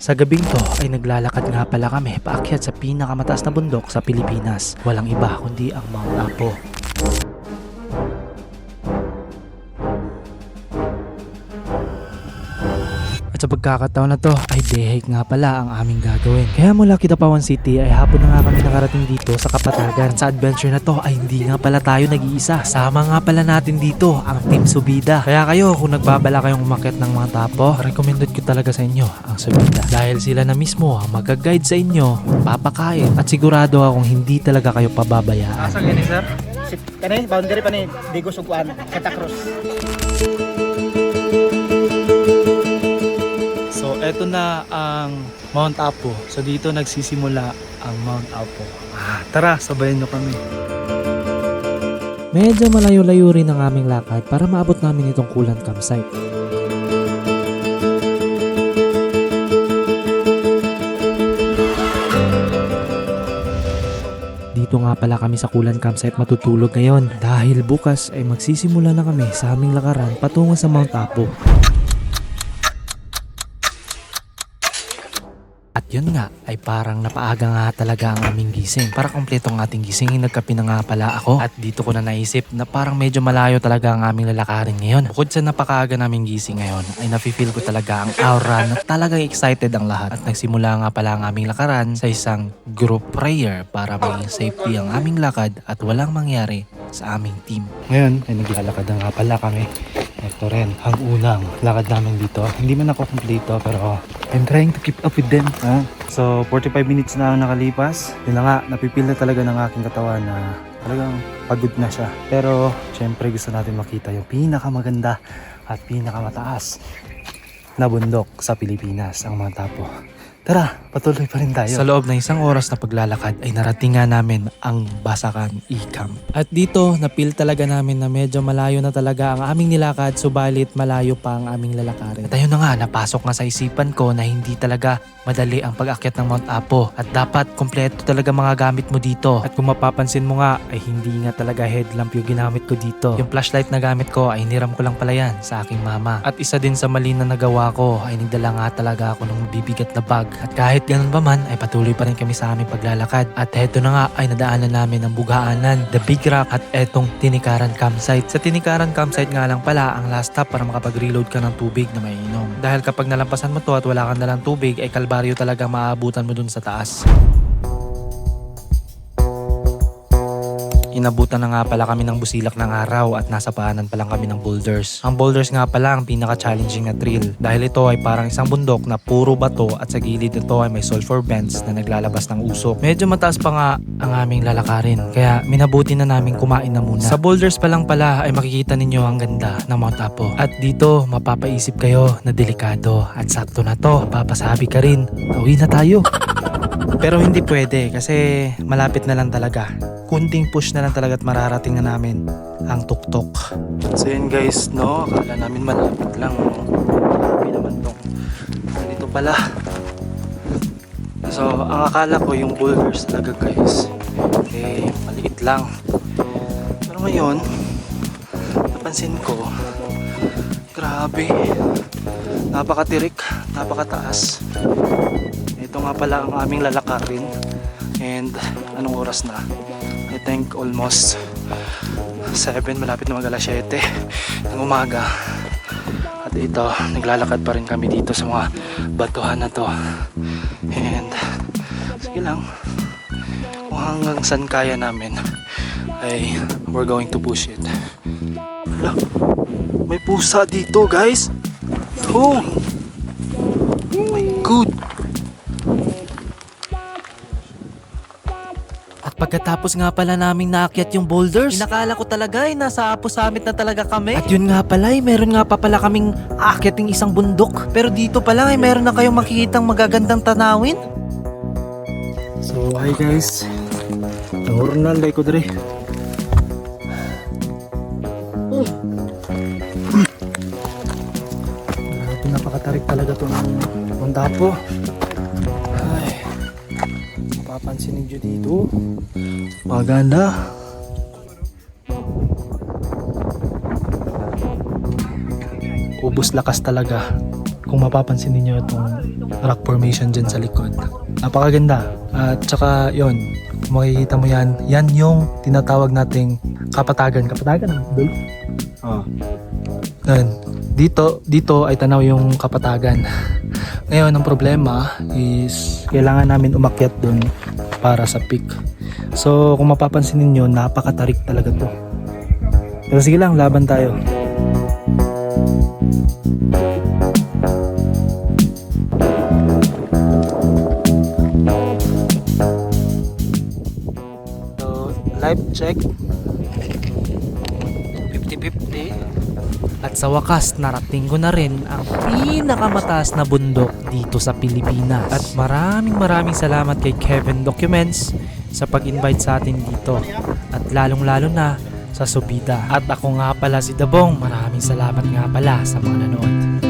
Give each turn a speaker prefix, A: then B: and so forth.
A: Sa gabing to ay naglalakad nga pala kami paakyat sa pinakamataas na bundok sa Pilipinas. Walang iba kundi ang Mount Apo. At sa pagkakataon na to ay day hike nga pala ang aming gagawin. Kaya mula Kidapawan City ay hapon na nga kami nakarating dito sa Kapatagan. Sa adventure na to ay hindi nga pala tayo nag-iisa. Sama nga pala natin dito ang Team Subida. Kaya kayo kung nagbabala kayong umakyat ng mga tapo, recommended ko talaga sa inyo ang Subida. Dahil sila na mismo ang mag-guide sa inyo, papakain at sigurado akong hindi talaga kayo pababayaan.
B: Asa gini sir?
C: Kani boundary pa ni Digos ug kuan Santa Cruz.
A: So eto na ang Mount Apo. So dito nagsisimula ang Mount Apo. Tara, sabayan nyo kami. Medyo malayo-layo rin ang aming lakad para maabot namin itong Kulan campsite. Dito nga pala kami sa Kulan campsite matutulog ngayon dahil bukas ay magsisimula na kami sa aming lakaran patungo sa Mount Apo. At yun nga ay parang napaaga nga talaga ang aming gising. Para kompleto ang ating gising, nagkape na nga pala ako. At dito ko na naisip na parang medyo malayo talaga ang aming lalakarin ngayon. Bukod sa napakaaga naming gising ngayon, ay nafe-feel ko talaga ang aura na talagang excited ang lahat. At nagsimula nga pala ang aming lakaran sa isang group prayer para maging safety ang aming lakad at walang mangyari sa aming team. Ngayon ay naglalakad na nga pala kami. Ito rin ang unang lakad namin dito. Hindi man ako kompleto pero I'm trying to keep up with them.
B: So 45 minutes na ang nakalipas. Yun na nga, napipil na talaga ng aking katawan na talagang pagod na siya. Pero syempre gusto natin makita yung pinakamaganda at pinakamataas na bundok sa Pilipinas, ang Mount Apo. Tara, patuloy pa rin tayo. Sa loob ng isang oras na paglalakad ay narating nga namin ang Basakan E-Camp. At dito, napil talaga namin na medyo malayo na talaga ang aming nilakad, subalit malayo pa ang aming lalakarin. At ayun na nga, napasok nga sa isipan ko na hindi talaga madali ang pag-akyat ng Mount Apo at dapat kompleto talaga mga gamit mo dito. At kung mapapansin mo nga ay hindi nga talaga headlamp yung ginamit ko dito. Yung flashlight na gamit ko ay hiniram ko lang pala yan sa aking mama. At isa din sa mali na nagawa ko ay nagdala nga talaga ako ng bibigat na bag. At kahit ganun pa man ay patuloy pa rin kami sa aming paglalakad. At eto na nga ay nadaanan namin ang Bugaanan, The Big Rock at etong Tinikaran Campsite. Sa Tinikaran Campsite nga lang pala ang last stop para makapag-reload ka ng tubig na maiinom. Dahil kapag nalampasan mo to at wala kang dalang tubig ay kalbaryo talaga maaabutan mo dun sa taas. Inabutan na nga pala kami ng busilak ng araw at nasa paanan pa lang kami ng boulders. Ang boulders nga pala ang pinaka-challenging na trail dahil ito ay parang isang bundok na puro bato at sa gilid nito ay may sulfur vents na naglalabas ng usok. Medyo mataas pa nga ang aming lalakarin kaya minabuti na namin kumain na muna. Sa boulders pa lang pala ay makikita ninyo ang ganda ng Mount Apo. At dito mapapaisip kayo na delikado at sakto na to. Papasabi ka rin, uwi na tayo. Pero hindi pwede kasi malapit na lang talaga. Kunting push na lang talaga at mararating na namin ang tuktok. So yun guys, no? Akala namin malapit lang. Grabe naman tong ganito pala. So ang akala ko yung boulders talaga guys eh maliit lang. Pero ngayon napansin ko grabe, napakatirik, napakataas. Ito nga pala ang aming lalakarin. And anong oras na? I think almost 7, malapit na mag-alas 7 ng umaga. At ito, naglalakad pa rin kami dito sa mga batuhan na to. And sige lang, kung hanggang saan kaya namin ay we're going to push it. Hala, may pusa dito guys. Oh my god. Pagkatapos nga pala naming naakyat yung boulders, inakala ko talaga ay nasa Apo Summit na talaga kami. At yun nga pala ay meron nga pa pala kaming aakyating isang bundok. Pero dito pala ay meron na kayong makikitang magagandang tanawin. So hi guys, nahurunal day ko dre. Grabe, napakatarik talaga to ng Mount Apo. Ay, mapapansin niyo dito, maganda. Ubus lakas talaga
A: kung mapapansin niyo itong rock formation dyan sa likod. Napakaganda. At saka yon, kung makikita mo yan, yan yung tinatawag nating kapatagan. Kapatagan? Dul?
B: Oh.
A: Yan. Dito ay tanaw yung kapatagan. Ngayon, ang problema is kailangan namin umakyat doon para sa peak. So, kung mapapansin niyo, napakatarik talaga to. Pero sige lang, laban tayo. So, live check. 50-50. At sa wakas, narating ko na rin ang pinakamataas na bundok dito sa Pilipinas. At maraming salamat kay Kevin Documents sa pag-invite sa atin dito. At lalong-lalo na sa subida. At ako nga pala si Dabong. Maraming salamat nga pala sa mga nanood.